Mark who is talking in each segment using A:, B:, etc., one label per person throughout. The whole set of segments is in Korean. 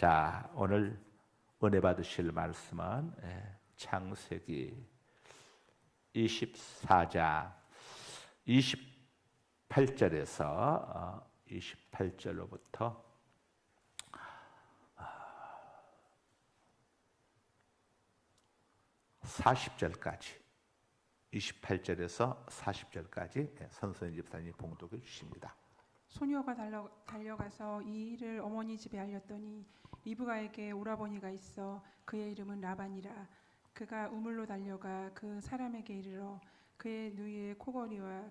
A: 자, 오늘 은혜 받으실 말씀은 창세기 24장 28절에서 28절로부터 40절까지 28절에서 40절까지 선선희 집사님이 봉독해 주십니다.
B: 소녀가 달려가서 이 일을 어머니 집에 알렸더니 리브가에게 오라버니가 있어 그의 이름은 라반이라. 그가 우물로 달려가 그 사람에게 이르러 그의 누이의 코걸이와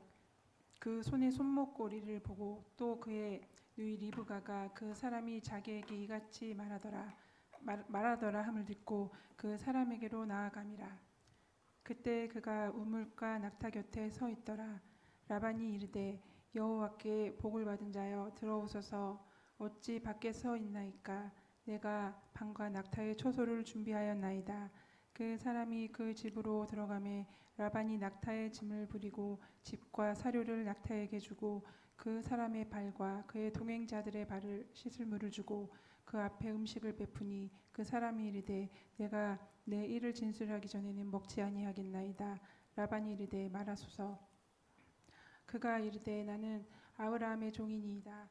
B: 그 손의 손목고리를 보고 또 그의 누이 리브가가 그 사람이 자기에게 이같이 말하더라 함을 듣고 그 사람에게로 나아감이라. 그때 그가 우물가 낙타 곁에 서 있더라. 라반이 이르되 여호와께 복을 받은 자여 들어오소서. 어찌 밖에 서 있나이까. 내가 방과 낙타의 초소를 준비하였나이다. 그 사람이 그 집으로 들어가매 라반이 낙타의 짐을 부리고 집과 사료를 낙타에게 주고 그 사람의 발과 그의 동행자들의 발을 씻을 물을 주고 그 앞에 음식을 베푸니 그 사람이 이르되 내가 내 일을 진술하기 전에는 먹지 아니하겠나이다. 라반이 이르되 말하소서. 그가 이르되 나는 아브라함의 종이니이다.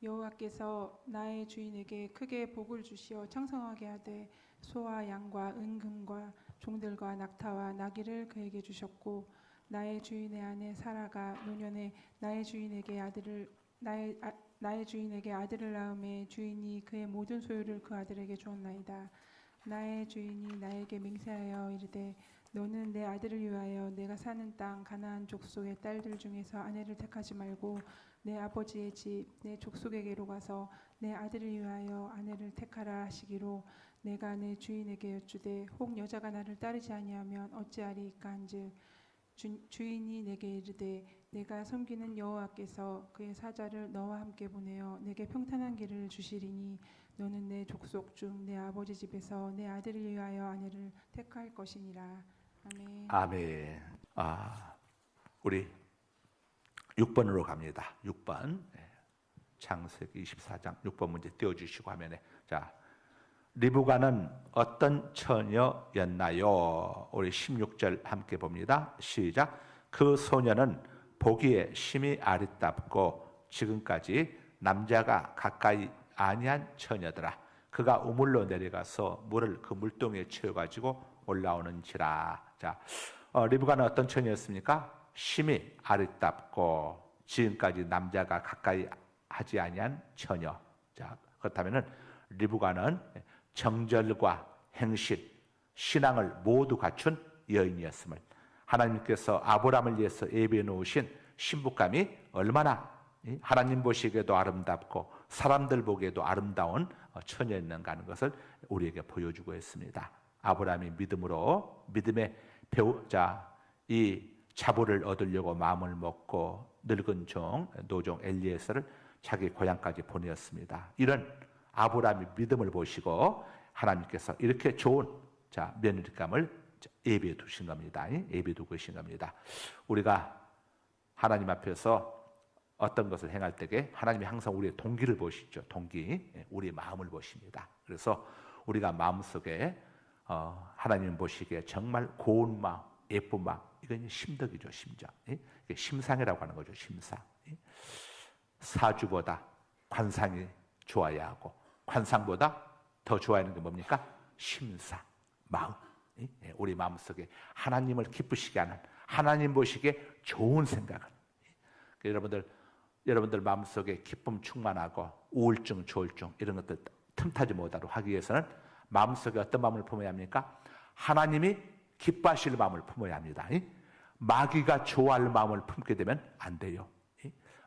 B: 여호와께서 나의 주인에게 크게 복을 주시어 창성하게 하되 소와 양과 은금과 종들과 낙타와 나귀를 그에게 주셨고 나의 주인의 아내 사라가 노년에 나의 주인에게 아들을 낳음에 주인이 그의 모든 소유를 그 아들에게 주었나이다. 나의 주인이 나에게 맹세하여 이르되 너는 내 아들을 위하여 내가 사는 땅 가나안 족속의 딸들 중에서 아내를 택하지 말고 내 아버지의 집 내 족속에게로 가서 내 아들을 위하여 아내를 택하라 하시기로 내가 내 주인에게 여쭈되 혹 여자가 나를 따르지 아니하면 어찌하리이까 한즉 주인이 내게 이르되 내가 섬기는 여호와께서 그의 사자를 너와 함께 보내어 내게 평탄한 길을 주시리니 너는 내 족속 중 내 아버지 집에서 내 아들을 위하여 아내를 택할 것이니라. 아멘.
A: 아멘. 우리 6번으로 갑니다. 6번. 창세기 24장 6번 문제 띄워주시고 화면에. 자, 리브가는 어떤 처녀였나요? 우리 16절 함께 봅니다. 시작. 그 소녀는 보기에 심히 아리답고 지금까지 남자가 가까이 아니한 처녀더라. 그가 우물로 내려가서 물을 그 물동이에 채워가지고 올라오는지라. 자, 리브가는 어떤 처녀였습니까? 심히 아리답고 지금까지 남자가 가까이 하지 아니한 처녀. 자, 그렇다면은 리브가는 정절과 행실, 신앙을 모두 갖춘 여인이었음을, 하나님께서 아브라함을 위해서 예비해 놓으신 신부감이 얼마나 하나님 보시기에도 아름답고 사람들 보기에도 아름다운 처녀였는가 하는 것을 우리에게 보여주고 있습니다. 아브라함이 믿음으로 믿음의 배우자 이 자보를 얻으려고 마음을 먹고 늙은 노종 엘리에서를 자기 고향까지 보내었습니다. 이런 아브라함이 믿음을 보시고 하나님께서 이렇게 좋은 며느리감을 예비해 두신 겁니다. 예비해 두고 계신 겁니다. 우리가 하나님 앞에서 어떤 것을 행할 때에 하나님이 항상 우리의 동기를 보시죠. 동기, 우리의 마음을 보십니다. 그래서 우리가 마음속에 하나님 보시기에 정말 고운 마음, 예쁜 마음, 이건 심덕이죠. 심정. 심상이라고 하는 거죠. 심상. 사주보다 관상이 좋아야 하고 관상보다 더 좋아하는 게 뭡니까? 심상, 마음. 우리 마음속에 하나님을 기쁘시게 하는, 하나님 보시기에 좋은 생각을. 여러분들 마음속에 기쁨 충만하고 우울증, 조울증 이런 것들 틈타지 못하도록 하기 위해서는 마음속에 어떤 마음을 품어야 합니까? 하나님이 기뻐하실 마음을 품어야 합니다. 마귀가 좋아할 마음을 품게 되면 안 돼요.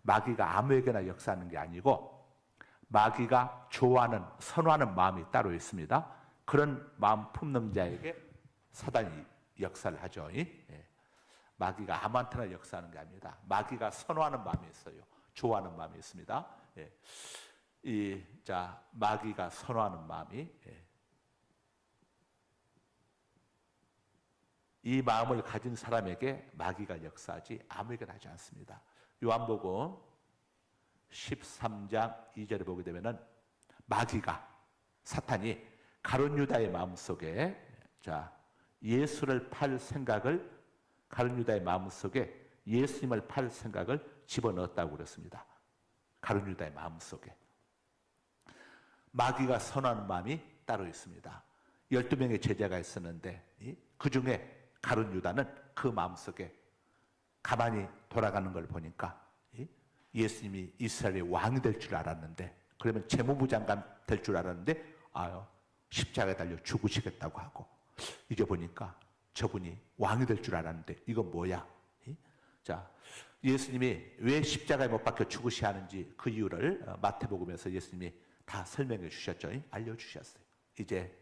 A: 마귀가 아무에게나 역사하는 게 아니고 마귀가 좋아하는, 선호하는 마음이 따로 있습니다. 그런 마음 품는 자에게 사단이 역사를 하죠. 마귀가 아무한테나 역사하는 게 아닙니다. 마귀가 선호하는 마음이 있어요. 좋아하는 마음이 있습니다. 마귀가 선호하는 마음이, 이 마음을 가진 사람에게 마귀가 역사하지 아무에게나 하지 않습니다. 요한복음 13장 2절에 보게 되면은 마귀가 사탄이 가룟 유다의 마음속에 자 예수를 팔 생각을 가룟 유다의 마음속에 예수님을 팔 생각을 집어넣었다고 그랬습니다. 가룟 유다의 마음속에 마귀가 선호하는 마음이 따로 있습니다. 12명의 제자가 있었는데 그 중에 가룟 유다는 그 마음속에 가만히 돌아가는 걸 보니까 예수님이 이스라엘의 왕이 될 줄 알았는데 그러면 재무부 장관 될 줄 알았는데 십자가에 달려 죽으시겠다고 하고 이제 보니까 저분이 왕이 될 줄 알았는데 이건 뭐야? 자, 예수님이 왜 십자가에 못 박혀 죽으셔야 하는지 그 이유를 마태복음에서 예수님이 다 설명해 주셨죠. 알려주셨어요. 이제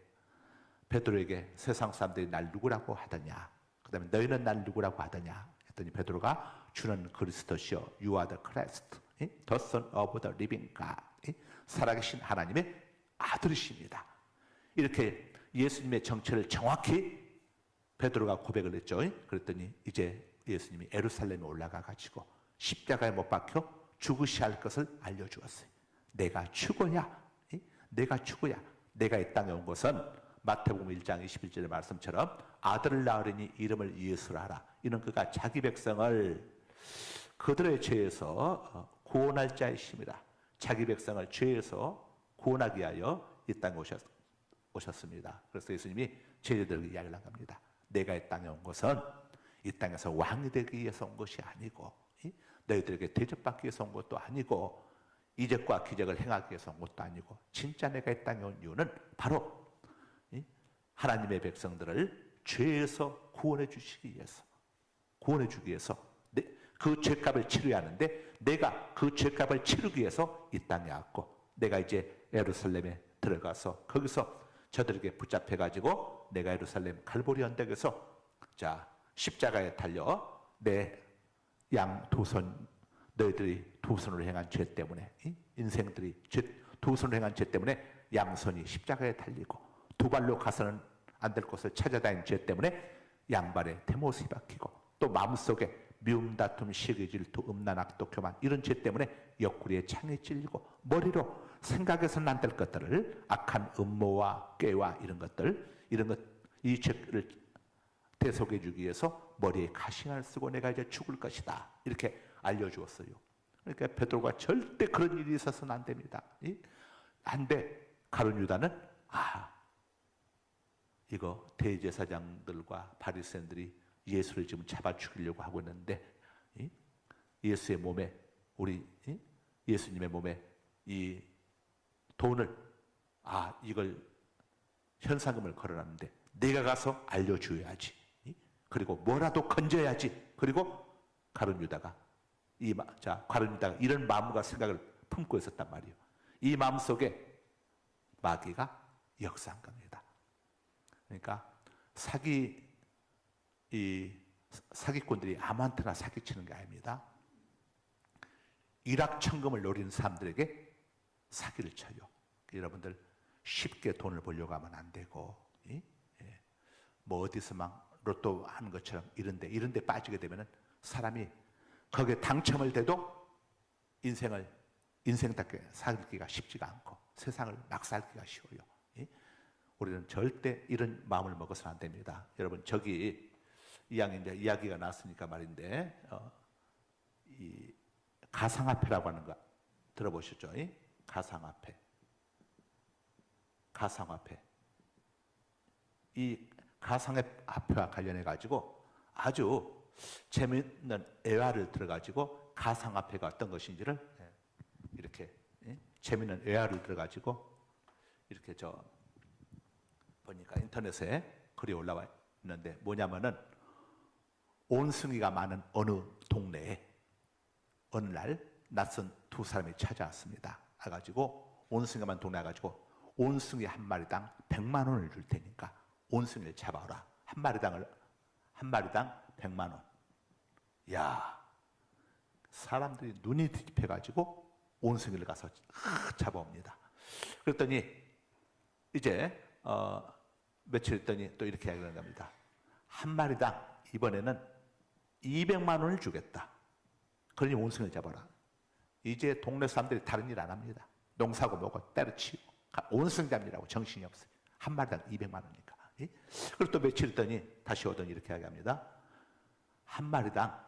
A: 베드로에게 세상 사람들이 날 누구라고 하더냐, 그 다음에 너희는 날 누구라고 하더냐 했더니 베드로가 주는 그리스도시요 You are the Christ, the Son of the living God, 살아계신 하나님의 아들이십니다. 이렇게 예수님의 정체를 정확히 베드로가 고백을 했죠. 그랬더니 이제 예수님이 예루살렘에 올라가 가지고 십자가에 못 박혀 죽으셔야 할 것을 알려주었어요. 내가 죽어야 내가 이 땅에 온 것은 마태복음 1장 21절의 말씀처럼 아들을 낳으려니 이름을 예수라 하라. 이는 그가 자기 백성을 그들의 죄에서 구원할 자이십니다. 자기 백성을 죄에서 구원하기 위하여 이 땅에 오셨습니다. 그래서 예수님이 제자들에게 이야기를 한 겁니다. 내가 이 땅에 온 것은 이 땅에서 왕이 되기 위해서 온 것이 아니고 너희들에게 대접받기 위해서 온 것도 아니고 이적과 기적을 행하기 위해서 온 것도 아니고 진짜 내가 이 땅에 온 이유는 바로 하나님의 백성들을 죄에서 구원해 주시기 위해서 구원해 주기 위해서 그 죄값을 치러야 하는데 내가 그 죄값을 치르기 위해서 이 땅에 왔고 내가 이제 예루살렘에 들어가서 거기서 저들에게 붙잡혀 가지고 내가 예루살렘 갈보리 언덕에서 자 십자가에 달려 내 양 두 손 너희들이 두 손으로 행한 죄 때문에 인생들이 두 손으로 행한 죄 때문에 양손이 십자가에 달리고 두 발로 가서는 안 될 곳을 찾아다닌 죄 때문에 양발에 대못이 박히고 또 마음속에 미움, 다툼, 시기, 질투, 음란, 악독, 교만 이런 죄 때문에 옆구리에 창에 찔리고 머리로 생각해서는 안 될 것들을 악한 음모와 꾀와 이런 이 죄를 대속해 주기 위해서 머리에 가시관을 쓰고 내가 이제 죽을 것이다 이렇게 알려주었어요. 그러니까 베드로가 절대 그런 일이 있어서는 안 됩니다. 안 돼. 가룟 유다는 이거 대제사장들과 바리새인들이 예수를 지금 잡아 죽이려고 하고 있는데 예수의 몸에 예수님의 몸에 이 돈을 이걸 현상금을 걸어놨는데 내가 가서 알려줘야지. 그리고 뭐라도 건져야지. 그리고 가룟 유다가 가룟 유다가 이런 마음과 생각을 품고 있었단 말이에요. 이 마음 속에 마귀가 역사한 겁니다. 그러니까 사기꾼들이 아무한테나 사기치는 게 아닙니다. 일확천금을 노리는 사람들에게 사기를 쳐요. 여러분들 쉽게 돈을 벌려고 하면 안 되고 뭐 어디서 막 로또 하는 것처럼 이런데 빠지게 되면은 사람이 거기에 당첨을 돼도 인생답게 살기가 쉽지가 않고 세상을 막 살기가 쉬워요. 우리는 절대 이런 마음을 먹어서는 안 됩니다. 여러분 저기 이야기가 나왔으니까 말인데 이 가상화폐라고 하는 거 들어보셨죠? 가상화폐. 이 가상화폐와 관련해 가지고 아주 재미있는 애화를 들어가지고 가상화폐가 어떤 것인지를 이렇게 재미있는 애화를 들어가지고 이렇게 보니까 인터넷에 글이 올라와 있는데 뭐냐면은 온숭이가 많은 어느 동네에 어느 날 낯선 두 사람이 찾아왔습니다. 와가지고 온숭이가 많은 동네에 가지고 온숭이 한 마리당 100만 원을 줄 테니까 온숭이를 잡아오라. 한 마리당 100만 원. 야, 사람들이 눈이 뒤집혀가지고 온숭이를 가서 잡아옵니다. 그랬더니 이제 며칠 있더니 또 이렇게 이야기를 합니다. 한 마리당 이번에는 200만 원을 주겠다. 그러니 온숭이를 잡아라. 이제 동네 사람들이 다른 일 안 합니다. 농사고 뭐고 때려치우고 온승 잡느라고 정신이 없어요. 한 마리당 200만 원이니까. 예? 그리고 또 며칠 있더니 다시 오더니 이렇게 이야기합니다. 한 마리당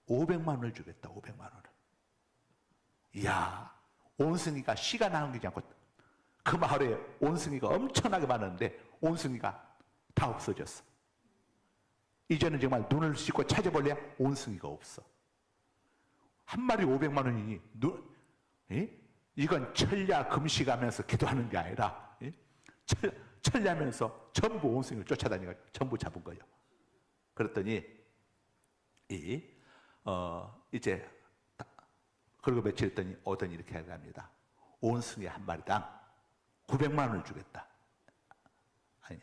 A: 500만 원을 주겠다. 500만 원을. 이야, 온승이가 씨가 나오지 않고 그 마을에 온승이가 엄청나게 많았는데 온승이가 다 없어졌어. 이제는 정말 눈을 씻고 찾아볼래야 온승이가 없어. 한 마리 500만 원이니 이건 천야 금식하면서 기도하는 게 아니라 천야하면서 전부 온승이를 쫓아다니고 전부 잡은 거예요. 그랬더니 이제 그리고 며칠 있더니 오더니 이렇게 합니다. 온승이 한 마리당 900만 원을 주겠다. 아니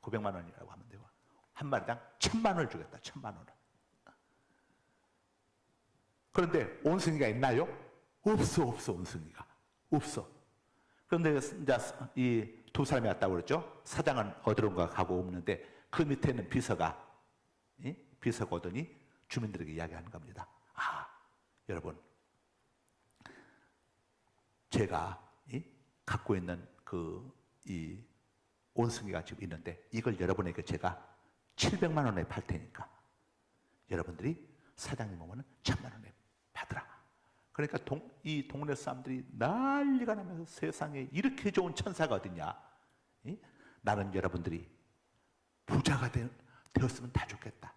A: 900만 원이라고 하면 되고 한 마리당 1000만 원을 주겠다. 1000만 원을. 그런데 온승이가 있나요? 없어 온승이가 없어. 그런데 이제 이 두 사람이 왔다고 그랬죠. 사장은 어디론가 가고 없는데 그 밑에 있는 비서가 오더니 주민들에게 이야기하는 겁니다. 아, 여러분, 제가 갖고 있는 이 온승이가 지금 있는데 이걸 여러분에게 제가 700만 원에 팔 테니까 여러분들이 사장님 오면은 1000만 원에 받으라. 그러니까 이 동네 사람들이 난리가 나면서 세상에 이렇게 좋은 천사가 어딨냐? 나는 여러분들이 부자가 되었으면 다 좋겠다.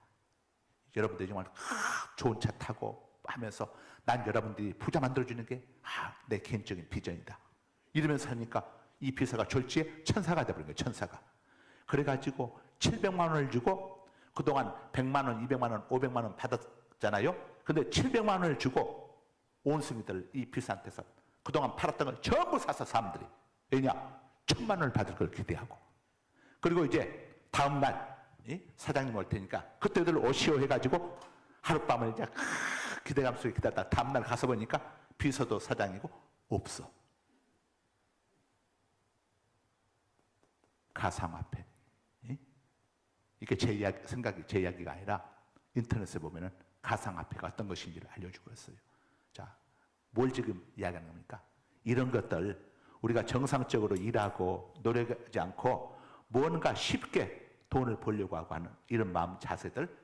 A: 여러분들이 정말 좋은 차 타고 하면서 난 여러분들이 부자 만들어주는 게 내 개인적인 비전이다. 이러면서 하니까 이 비서가 졸지에 천사가 되어버린 거예요. 천사가. 그래가지고 700만 원을 주고 그동안 100만 원, 200만 원, 500만 원 받았잖아요. 근데 700만 원을 주고 온승이들 이 비서한테서 그동안 팔았던 걸 전부 사서 사람들이 왜냐? 1000만 원을 받을 걸 기대하고 그리고 이제 다음날 사장님 올 테니까 그때들 오시오 해가지고 하룻밤을 이제 기대감 속에 기다렸다 다음날 가서 보니까 비서도 사장이고 없어. 가상화폐. 이게 제 이야기가 아니라 인터넷에 보면은 가상화폐가 어떤 것인지를 알려주고 있어요. 자, 뭘 지금 이야기하는 겁니까? 이런 것들 우리가 정상적으로 일하고 노력하지 않고 뭔가 쉽게 돈을 벌려고 하고 하는 이런 마음 자세들,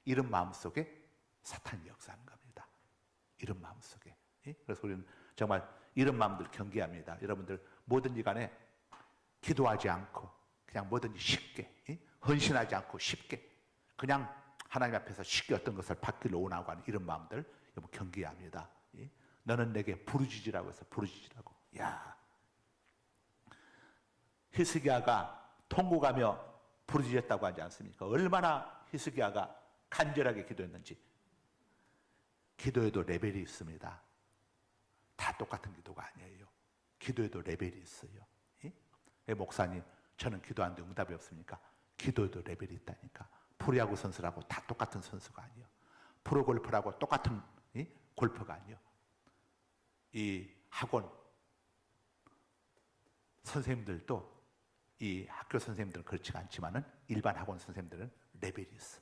A: 이런 마음 속에 사탄이 역사하는 겁니다. 이런 마음 속에. 그래서 우리는 정말 이런 마음들 경계합니다. 여러분들 뭐든지 간에 기도하지 않고 그냥 뭐든지 쉽게 헌신하지 않고 쉽게 그냥 하나님 앞에서 쉽게 어떤 것을 받기를 원하고 하는 이런 마음들 여러분 경계해야 합니다. 너는 내게 부르짖으라고 해서 부르짖으라고. 야, 히스기야가 통곡하며 부르짖었다고 하지 않습니까? 얼마나 히스기야가 간절하게 기도했는지. 기도에도 레벨이 있습니다. 다 똑같은 기도가 아니에요. 기도에도 레벨이 있어요. 목사님, 저는 기도하는데 응답이 없습니까? 기도에도 레벨이 있다니까. 프로야구 선수라고 다 똑같은 선수가 아니에요. 프로골퍼라고 똑같은 골퍼가 아니에요. 이 학원 선생님들도 이 학교 선생님들은 그렇지가 않지만은 일반 학원 선생님들은 레벨이 있어.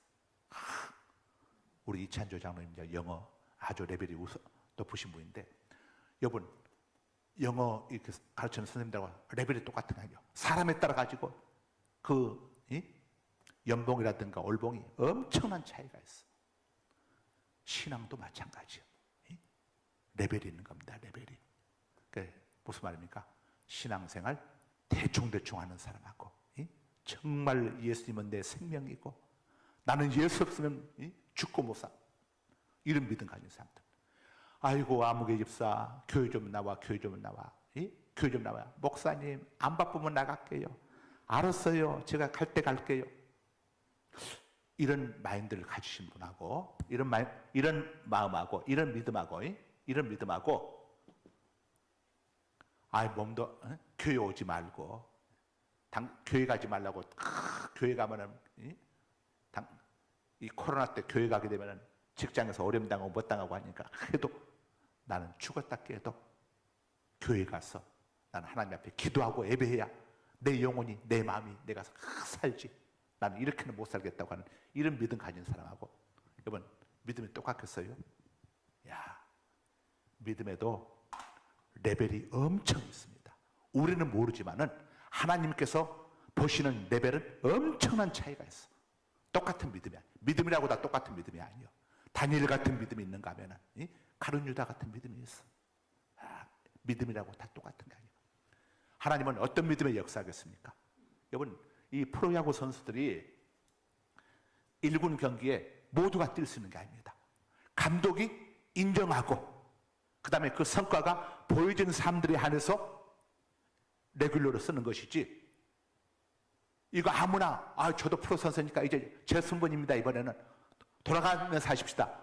A: 우리 이찬조 장로님 영어 아주 레벨이 높으신 분인데 여러분 영어 이렇게 가르치는 선생님들하고 레벨이 똑같은 거 아니에요. 사람에 따라 가지고 연봉이라든가 월봉이 엄청난 차이가 있어. 신앙도 마찬가지예요. 레벨이 있는 겁니다. 레벨이. 그러니까 무슨 말입니까? 신앙생활 대충대충 하는 사람하고 정말 예수님은 내 생명이고 나는 예수 없으면 죽고 못 사. 이런 믿음 가진 사람들. 아이고 아무개 집사 교회 좀 나와 교회 좀 나와 교회 좀 나와. 목사님 안 바쁘면 나갈게요. 알았어요. 제가 갈 때 갈게요. 이런 마인드를 가지신 분하고 이런 마음하고 이런 믿음하고 몸도 교회 오지 말고 교회 가지 말라고 교회 가면은 이 코로나 때 교회 가게 되면은 직장에서 어려움 당하고 못 당하고 하니까 그래도 나는 죽었다 깨도 교회 가서 나는 하나님 앞에 기도하고 예배해야 내 영혼이 내 마음이 내가 살지. 나는 이렇게는 못 살겠다고 하는 이런 믿음 가진 사람하고 여러분 믿음이 똑같겠어요? 야, 믿음에도 레벨이 엄청 있습니다. 우리는 모르지만은 하나님께서 보시는 레벨은 엄청난 차이가 있어. 똑같은 믿음이 아니야. 믿음이라고 다 똑같은 믿음이 아니요. 다니엘 같은 믿음이 있는가 하면은 가룟 유다 같은 믿음이 있어. 믿음이라고 다 똑같은 게 아니에요. 하나님은 어떤 믿음에 역사하겠습니까? 여러분, 이 프로야구 선수들이 1군 경기에 모두가 뛸 수 있는 게 아닙니다. 감독이 인정하고 그 다음에 그 성과가 보여지는 사람들에 한해서 레귤러로 쓰는 것이지, 이거 아무나 저도 프로 선수니까 이제 제 순번입니다, 이번에는 돌아가면서 하십시다.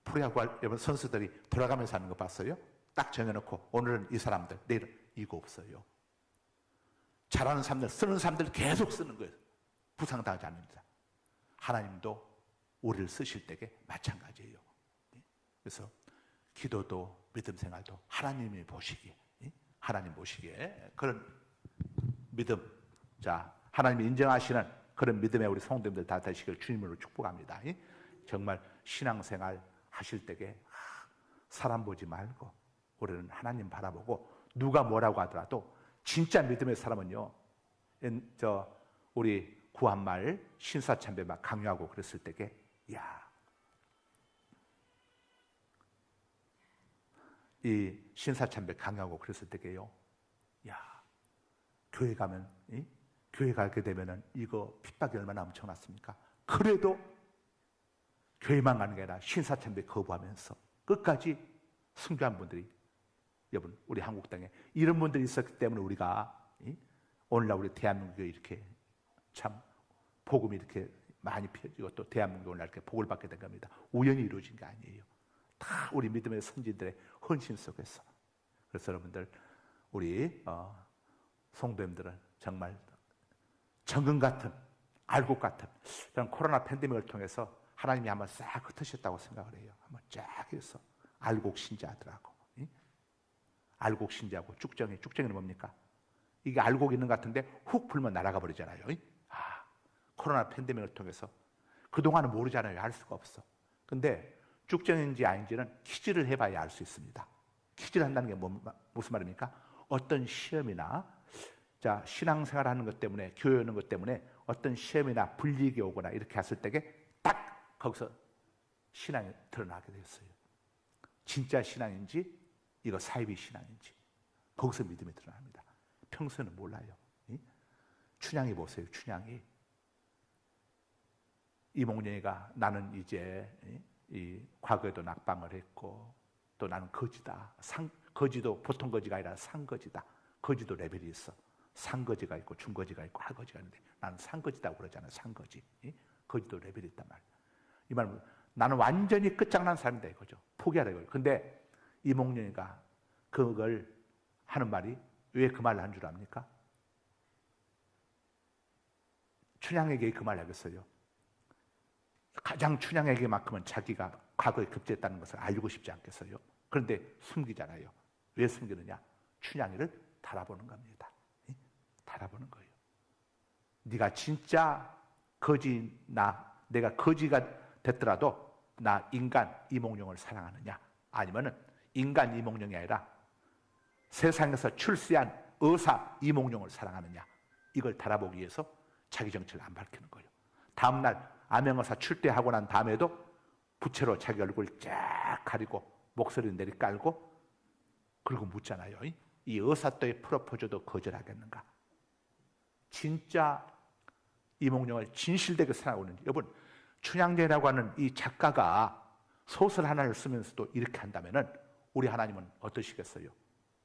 A: 프로야구 선수들이 돌아가면서 하는 거 봤어요? 딱 정해놓고 오늘은 이 사람들, 내일은 이거 없어요. 잘하는 사람들, 쓰는 사람들 계속 쓰는 거예요. 부상당하지 않습니다. 하나님도 우리를 쓰실 때에 마찬가지예요. 그래서 기도도 믿음 생활도 하나님이 보시기에, 하나님 보시기에 그런 믿음, 자, 하나님이 인정하시는 그런 믿음의 우리 성도님들 다 되시길 주님으로 축복합니다. 정말 신앙생활 하실 때에 사람 보지 말고 우리는 하나님 바라보고, 누가 뭐라고 하더라도 진짜 믿음의 사람은요, 우리 구한말 신사참배 막 강요하고 그랬을 때에, 이 신사참배 강요하고 그랬을 때게요, 교회 가면, 교회 가게 되면은 이거 핍박이 얼마나 엄청났습니까? 그래도 교회만 가는 게 아니라 신사참배 거부하면서 끝까지 순교한 분들이, 여러분, 우리 한국 땅에 이런 분들이 있었기 때문에 우리가 오늘날 우리 대한민국에 이렇게 참 복음이 이렇게 많이 펴지고 또 대한민국에 오늘날 이렇게 복을 받게 된 겁니다. 우연히 이루어진 게 아니에요. 다 우리 믿음의 선진들의 헌신 속에서. 그래서 여러분들, 우리 성도님들은 정말 정금 같은, 알곡 같은, 저는 코로나 팬데믹을 통해서 하나님이 한번 싹 흩으셨다고 생각을 해요. 한번 쫙 해서 알곡 신자들하고, 알곡 신자하고 쭉정이는 뭡니까? 이게 알곡 있는 것 같은데 훅 불면 날아가 버리잖아요. 코로나 팬데믹을 통해서 그동안은 모르잖아요. 알 수가 없어. 근데 쭉정인지 아닌지는 퀴즈를 해봐야 알 수 있습니다. 퀴즈를 한다는 게 무슨 말입니까? 어떤 시험이나, 자, 신앙생활 하는 것 때문에, 교회 오는 것 때문에 어떤 시험이나 불이익이 오거나 이렇게 했을 때에 딱 거기서 신앙이 드러나게 되었어요. 진짜 신앙인지 이거 사이비 신앙인지 거기서 믿음이 드러납니다. 평소에는 몰라요. 춘향이 보세요. 춘향이, 이몽룡이가 나는 이제 이 과거에도 낙방을 했고 또 나는 거지다. 거지도 보통 거지가 아니라 상거지다. 거지도 레벨이 있어. 상거지가 있고 중거지가 있고 하거지가 있는데 나는 상거지다고 그러잖아요. 상거지. 거지도 레벨이 있단 말이에요. 이 말은 나는 완전히 끝장난 사람이다 이거죠. 포기하라 이거예요. 근데 이몽룡이가 그걸 하는 말이 왜 그 말을 한 줄 압니까? 춘향에게 그 말을 하겠어요. 가장 춘향에게만큼은 자기가 과거에 급제했다는 것을 알고 싶지 않겠어요? 그런데 숨기잖아요. 왜 숨기느냐? 춘향이를 달아보는 겁니다. 달아보는 거예요. 네가 진짜 거지나 내가 거지가 됐더라도 나 인간 이몽룡을 사랑하느냐? 아니면은 인간 이몽룡이 아니라 세상에서 출세한 의사 이몽룡을 사랑하느냐? 이걸 달아보기 위해서 자기 정체를 안 밝히는 거예요. 다음날 암행어사 출대하고 난 다음에도 부채로 자기 얼굴 쫙 가리고 목소리를 내리깔고 그리고 묻잖아요. 이 의사또의 프로포즈도 거절하겠는가? 진짜 이몽룡을 진실되게 사랑하고 있는지. 여러분, 춘향전이라고 하는 이 작가가 소설 하나를 쓰면서도 이렇게 한다면은 우리 하나님은 어떠시겠어요?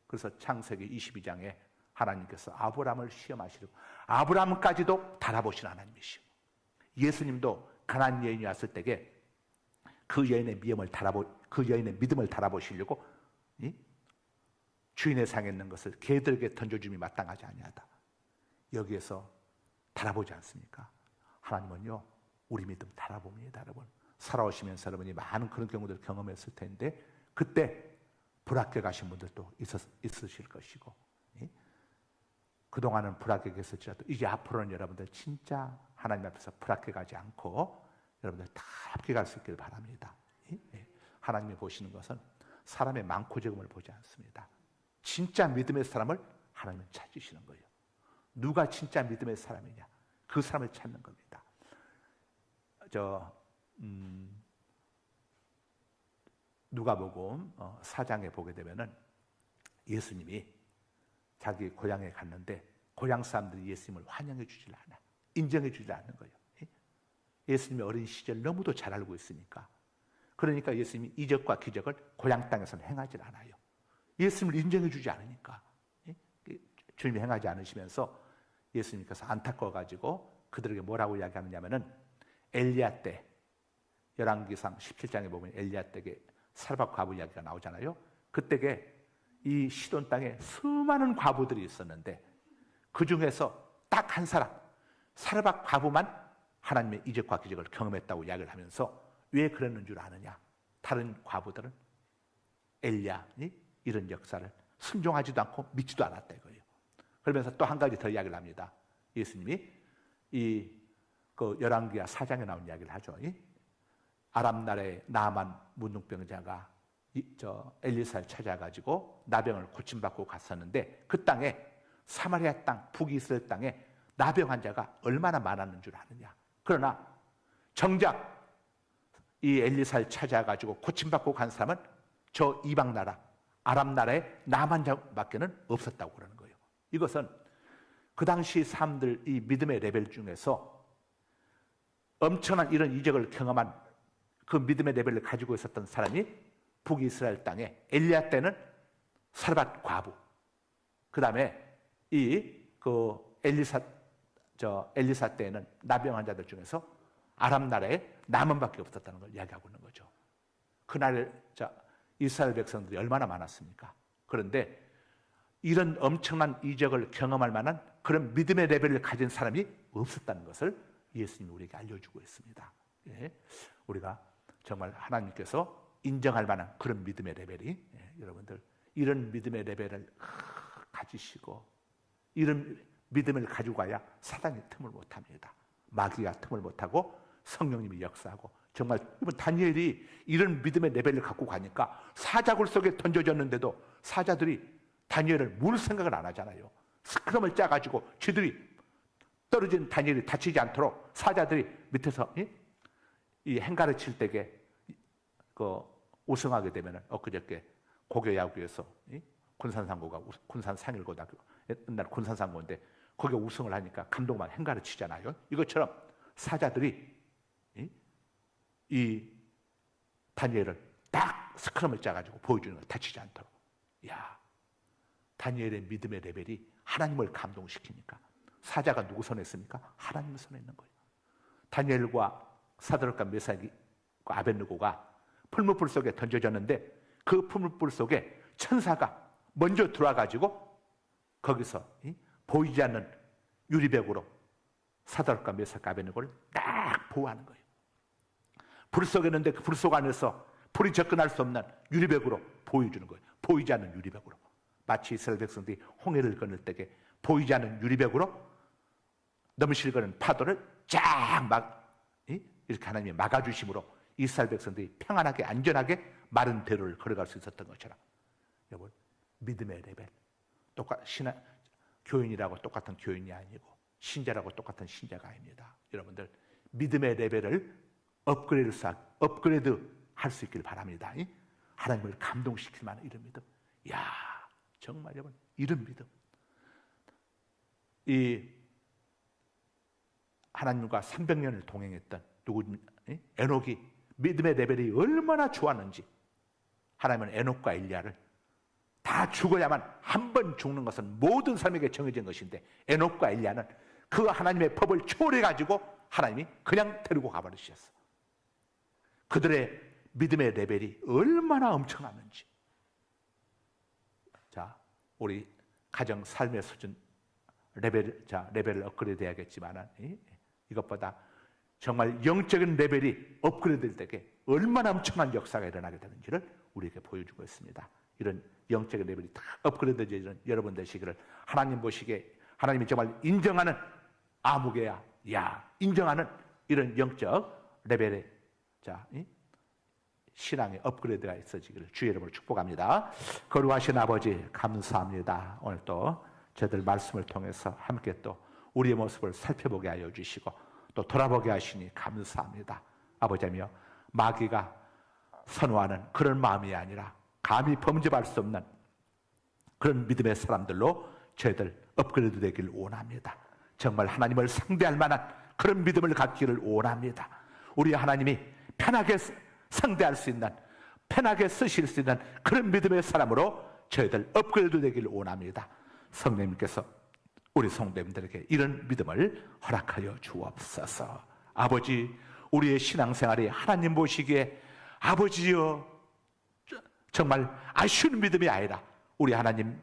A: 그래서 창세기 22장에 하나님께서 아브라함을 시험하시려고 아브라함까지도 달아보신 하나님이시오. 예수님도 가나안 여인이 왔을 때에 그 여인의 믿음을 달아보시려고 주인의 상에 있는 것을 개들에게 던져줌이 마땅하지 아니하다. 여기에서 달아보지 않습니까? 하나님은요, 우리 믿음 달아봅니다. 여러분, 살아오시면서 여러분이 많은 그런 경우들을 경험했을 텐데 그때 불합격하신 분들도 있으실 것이고, 그동안은 불합격했을지라도 이제 앞으로는 여러분들 진짜 하나님 앞에서 불합격하지 않고 여러분들 다 합격할 수 있기를 바랍니다. 하나님이 보시는 것은 사람의 많고 적음을 보지 않습니다. 진짜 믿음의 사람을 하나님은 찾으시는 거예요. 누가 진짜 믿음의 사람이냐? 그 사람을 찾는 겁니다. 누가복음 4장에 보게 되면은 예수님이 자기 고향에 갔는데 고향 사람들이 예수님을 환영해 주질 않아. 인정해 주질 않는 거예요. 예수님이 어린 시절 너무도 잘 알고 있으니까. 그러니까 예수님이 이적과 기적을 고향 땅에서는 행하질 않아요. 예수님을 인정해 주지 않으니까. 주님이 행하지 않으시면서 예수님께서 안타까워가지고 그들에게 뭐라고 이야기하느냐면은 엘리야 때 열왕기상 17장에 보면 엘리야 때에 사르밧 과부 이야기가 나오잖아요. 그때에 이 시돈 땅에 수많은 과부들이 있었는데 그 중에서 딱 한 사람 사르밧 과부만 하나님의 이적과 기적을 경험했다고 이야기를 하면서 왜 그랬는 줄 아느냐? 다른 과부들은 엘리야니 이런 역사를 순종하지도 않고 믿지도 않았다 이거예요. 그러면서 또 한 가지 더 이야기를 합니다. 예수님이 그 열왕기하 4장에 나온 이야기를 하죠. 아람 나라의 나만 문둥병자가 엘리사를 찾아가지고 나병을 고침받고 갔었는데 그 땅에 사마리아 땅 북이스라엘 땅에 나병 환자가 얼마나 많았는 줄 아느냐? 그러나 정작 이 엘리사를 찾아가지고 고침받고 간 사람은 저 이방 나라 아람 나라의 나만자밖에는 없었다고 그러는 거예요. 이것은 그 당시 사람들 이 믿음의 레벨 중에서 엄청난 이런 이적을 경험한 그 믿음의 레벨을 가지고 있었던 사람이 북이스라엘 땅에 엘리야 때는 사르밧 과부, 그 다음에 엘리사 때에는 나병 환자들 중에서 아람 나라에 나만밖에 없었다는 걸 이야기하고 있는 거죠. 그날 이스라엘 백성들이 얼마나 많았습니까? 그런데 이런 엄청난 이적을 경험할 만한 그런 믿음의 레벨을 가진 사람이 없었다는 것을 예수님이 우리에게 알려주고 있습니다. 우리가 정말 하나님께서 인정할 만한 그런 믿음의 레벨이 여러분들 이런 믿음의 레벨을 가지시고 이런 믿음을 가지고 가야 사단이 틈을 못합니다. 마귀가 틈을 못하고 성령님이 역사하고 정말 다니엘이 이런 믿음의 레벨을 갖고 가니까 사자굴 속에 던져졌는데도 사자들이 다니엘을 물 생각을 안 하잖아요. 스크럼을 짜가지고 쥐들이 떨어진 다니엘이 다치지 않도록 사자들이 밑에서 이 행가를 칠 때에 우승하게 되면 엊그저께 고교야구에서 군산상고가 군산상일고등학교 옛날 군산상고인데 거기에 우승을 하니까 감독만 행가를 치잖아요. 이것처럼 사자들이 이 다니엘을 딱 스크럼을 짜가지고 보여주는 걸 다치지 않도록. 야, 다니엘의 믿음의 레벨이 하나님을 감동시키니까 사자가 누구 손에 있습니까? 하나님 손에 있는 거예요. 다니엘과 사드락과 메삭과 아벳느고가 풀무불 속에 던져졌는데 그 풀무불 속에 천사가 먼저 들어와가지고 거기서 보이지 않는 유리벽으로 사드락과 메삭과 아벳느고를 딱 보호하는 거예요. 불 속에 있는데 그 불 속 안에서 불이 접근할 수 없는 유리벽으로 보여주는 거예요. 보이지 않는 유리벽으로. 마치 이스라엘 백성들이 홍해를 건널 때에 보이지 않는 유리벽으로 넘실거리는 파도를 이렇게 하나님이 막아주심으로 이스라엘 백성들이 평안하게 안전하게 마른 대로를 걸어갈 수 있었던 것처럼 여러분 믿음의 레벨 교인이라고 똑같은 교인이 아니고 신자라고 똑같은 신자가 아닙니다. 여러분들 믿음의 레벨을 업그레이드 할 수 있길 바랍니다. 하나님을 감동시킬 만한 이런 믿음. 이야, 정말 여러분 이런 믿음. 이 하나님과 300년을 동행했던 에녹이 믿음의 레벨이 얼마나 좋았는지 하나님은 에녹과 엘리야를 다 죽어야만 한 번 죽는 것은 모든 사람에게 정해진 것인데 에녹과 엘리야는 그 하나님의 법을 초월해가지고 하나님이 그냥 데리고 가버리셨어. 그들의 믿음의 레벨이 얼마나 엄청났는지. 자, 우리 가정 삶의 수준 레벨을 업그레이드 해야겠지만 이것보다 정말 영적인 레벨이 업그레이드 될 때 얼마나 엄청난 역사가 일어나게 되는지를 우리에게 보여주고 있습니다. 이런 영적인 레벨이 다 업그레이드 되는 여러분 되시기를 하나님 보시기에 하나님이 정말 인정하는 아무개야, 인정하는 이런 영적 레벨의 신앙의 업그레이드가 있어지기를 주의 이름으로 축복합니다. 거룩하신 아버지 감사합니다. 오늘 또 저희들 말씀을 통해서 함께 또 우리의 모습을 살펴보게 하여 주시고 또 돌아보게 하시니 감사합니다. 아버지며 마귀가 선호하는 그런 마음이 아니라 감히 범접할 수 없는 그런 믿음의 사람들로 저희들 업그레이드 되길 원합니다. 정말 하나님을 상대할 만한 그런 믿음을 갖기를 원합니다. 우리 하나님이 편하게 상대할 수 있는, 편하게 쓰실 수 있는 그런 믿음의 사람으로 저희들 업그레이드 되길 원합니다. 성령님께서 우리 성도님들에게 이런 믿음을 허락하여 주옵소서. 아버지, 우리의 신앙생활이 하나님 보시기에 아버지여 정말 아쉬운 믿음이 아니라 우리 하나님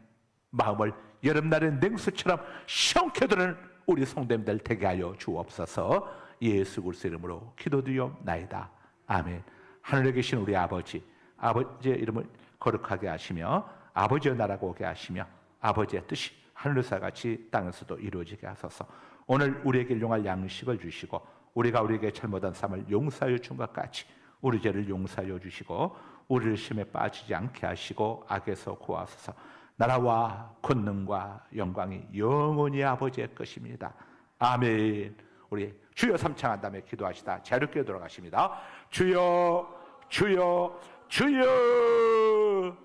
A: 마음을 여름날의 냉수처럼 시원케 드는 우리 성도님들 되게 하여 주옵소서. 예수 그리스도의 이름으로 기도드리옵나이다. 아멘. 하늘에 계신 우리 아버지, 아버지의 이름을 거룩하게 하시며 아버지의 나라가 오게 하시며 아버지의 뜻이 하늘에서 같이 땅에서도 이루어지게 하소서. 오늘 우리에게 일용할 양식을 주시고 우리가 우리에게 잘못한 삶을 용서하여 준 것 같이 우리 죄를 용서하여 주시고 우리를 시험에 빠지지 않게 하시고 악에서 구하소서. 나라와 권능과 영광이 영원히 아버지의 것입니다. 아멘. 우리 주여 삼창한 다음에 기도하시다 자유롭게 돌아가십니다. 주여 주여 주여.